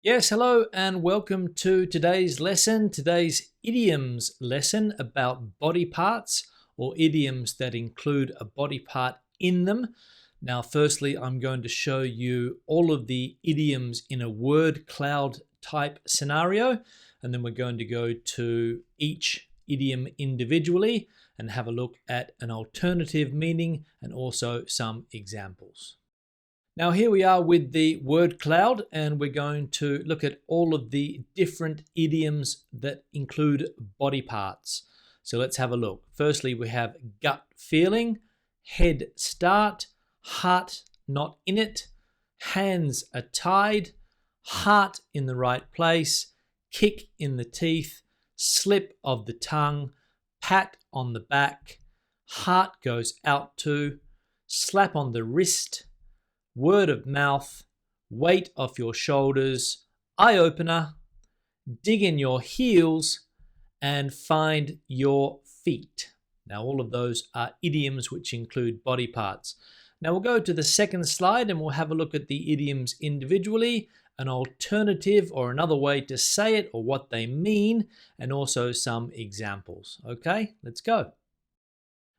Yes, hello and welcome to today's lesson, today's idioms lesson about body parts or idioms that include a body part in them. Now, firstly, I'm going to show you all of the idioms in a word cloud type scenario, and then we're going to go to each idiom individually and have a look at an alternative meaning and also some examples. Now here we are with the word cloud, and we're going to look at all of the different idioms that include body parts. So let's have a look. Firstly, we have gut feeling, head start, heart not in it, hands are tied, heart in the right place, kick in the teeth, slip of the tongue, pat on the back, heart goes out to, slap on the wrist, word of mouth, weight off your shoulders, eye opener, dig in your heels, and find your feet. Now, all of those are idioms which include body parts. Now, we'll go to the second slide and we'll have a look at the idioms individually, an alternative or another way to say it or what they mean, and also some examples. Okay, let's go.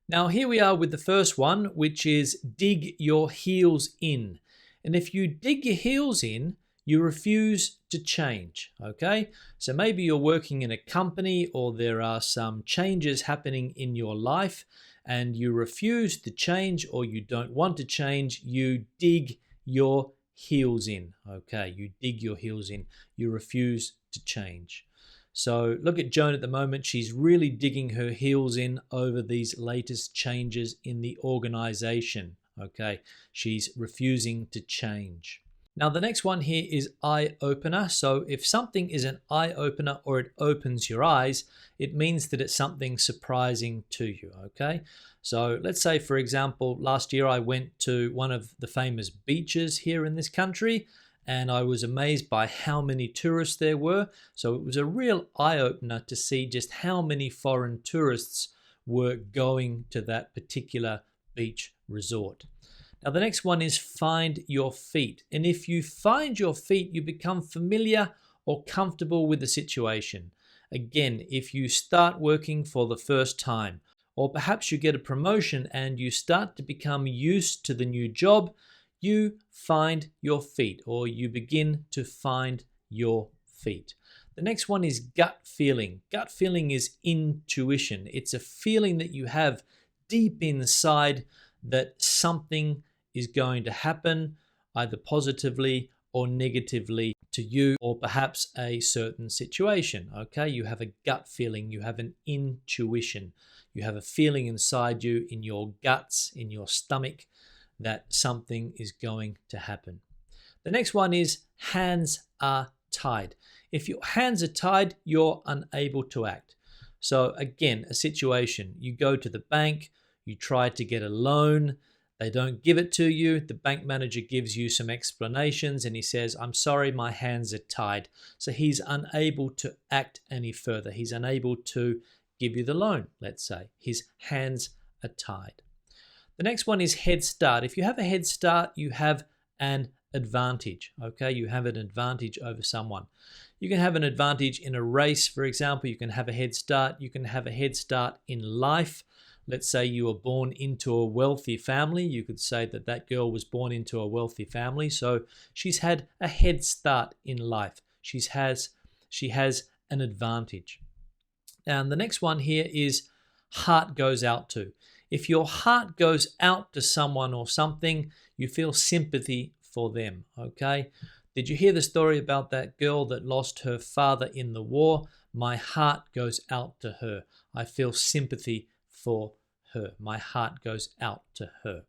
Now here we are with the first one, which is dig your heels in. And if you dig your heels in, you refuse to change, okay? So maybe you're working in a company or there are some changes happening in your life and you refuse to change or you don't want to change, you dig your heels in, okay? You dig your heels in, you refuse to change. So look at Joan at the moment. She's really digging her heels in over these latest changes in the organization. Okay, she's refusing to change. Now the next one here is eye opener. So if something is an eye opener or it opens your eyes, it means that it's something surprising to you. Okay, so let's say, for example, last year I went to one of the famous beaches here in this country, and I was amazed by how many tourists there were. So it was a real eye-opener to see just how many foreign tourists were going to that particular beach resort. Now the next one is find your feet. And if you find your feet, you become familiar or comfortable with the situation. Again, if you start working for the first time, or perhaps you get a promotion and you start to become used to the new job, you find your feet, or you begin to find your feet. The next one is gut feeling. Gut feeling is intuition. It's a feeling that you have deep inside that something is going to happen, either positively or negatively to you, or perhaps a certain situation. Okay, you have a gut feeling, you have an intuition, you have a feeling inside you, in your guts, in your stomach, that something is going to happen. The next one is hands are tied. If your hands are tied, you're unable to act. So again, a situation, you go to the bank, you try to get a loan, they don't give it to you, the bank manager gives you some explanations and he says, I'm sorry, my hands are tied. So he's unable to act any further. He's unable to give you the loan, let's say. His hands are tied. The next one is head start. If you have a head start, you have an advantage, okay? You have an advantage over someone. You can have an advantage in a race, for example. You can have a head start. You can have a head start in life. Let's say you were born into a wealthy family. You could say that that girl was born into a wealthy family. So she's had a head start in life. She has an advantage. And the next one here is heart goes out to. If your heart goes out to someone or something, you feel sympathy for them, okay? Did you hear the story about that girl that lost her father in the war? My heart goes out to her. I feel sympathy for her. My heart goes out to her.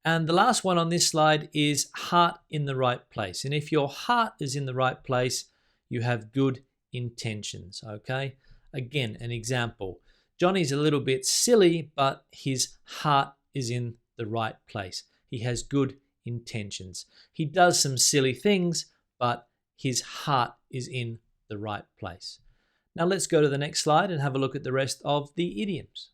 And the last one on this slide is heart in the right place. And if your heart is in the right place, you have good intentions, okay? Again, an example. Johnny's a little bit silly, but his heart is in the right place. He has good intentions. He does some silly things, but his heart is in the right place. Now let's go to the next slide and have a look at the rest of the idioms.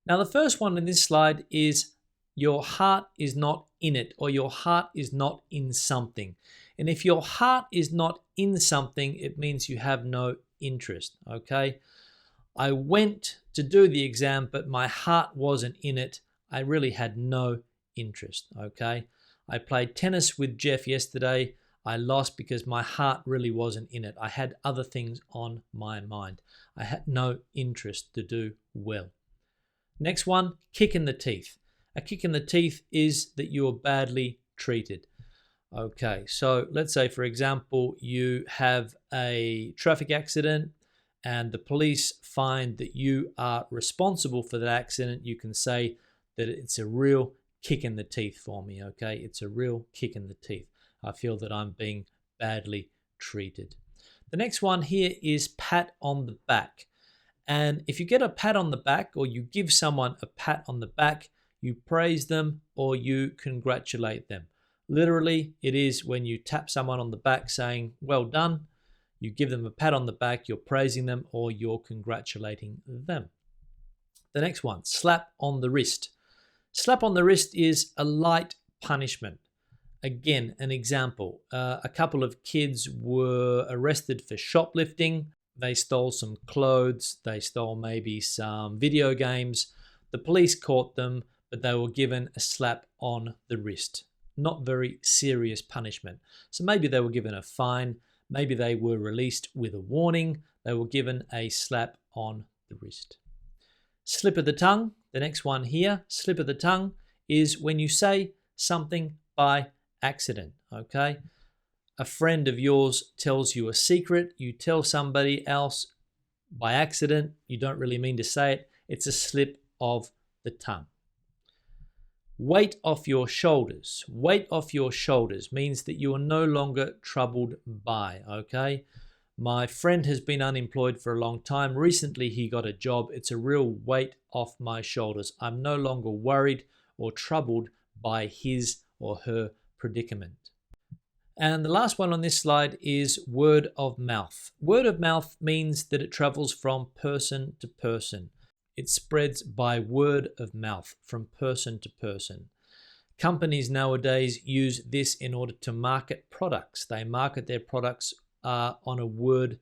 Now the first one in this slide is your heart is not in it, or your heart is not in something. And if your heart is not in something, it means you have no interest, okay? I went to do the exam, but my heart wasn't in it. I really had no interest, okay? I played tennis with Jeff yesterday. I lost because my heart really wasn't in it. I had other things on my mind. I had no interest to do well. Next one, kick in the teeth. A kick in the teeth is that you were badly treated. Okay, so let's say, for example, you have a traffic accident and the police find that you are responsible for that accident. You can say that it's a real kick in the teeth for me, okay? It's a real kick in the teeth. I feel that I'm being badly treated. The next one here is pat on the back. And if you get a pat on the back, or you give someone a pat on the back, you praise them or you congratulate them. Literally, it is when you tap someone on the back saying, well done. You give them a pat on the back, you're praising them or you're congratulating them. The next one, slap on the wrist. Slap on the wrist is a light punishment. Again, an example. A couple of kids were arrested for shoplifting. They stole some clothes. They stole maybe some video games. The police caught them, but they were given a slap on the wrist. Not very serious punishment. So maybe they were given a fine. Maybe they were released with a warning. They were given a slap on the wrist. Slip of the tongue. The next one here, slip of the tongue, is when you say something by accident, okay? A friend of yours tells you a secret. You tell somebody else by accident. You don't really mean to say it. It's a slip of the tongue. Weight off your shoulders. Weight off your shoulders means that you are no longer troubled by, okay? My friend has been unemployed for a long time. Recently, he got a job. It's a real weight off my shoulders. I'm no longer worried or troubled by his or her predicament. And the last one on this slide is word of mouth. Word of mouth means that it travels from person to person. It spreads by word of mouth from person to person. Companies nowadays use this in order to market products. They market their products on a word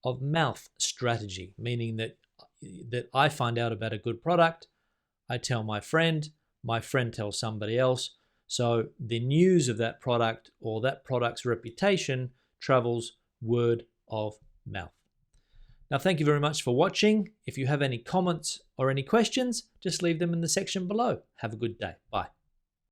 of mouth strategy, meaning that I find out about a good product, I tell my friend tells somebody else. So the news of that product or that product's reputation travels word of mouth. Now, thank you very much for watching. If you have any comments or any questions, just leave them in the section below. Have a good day. Bye.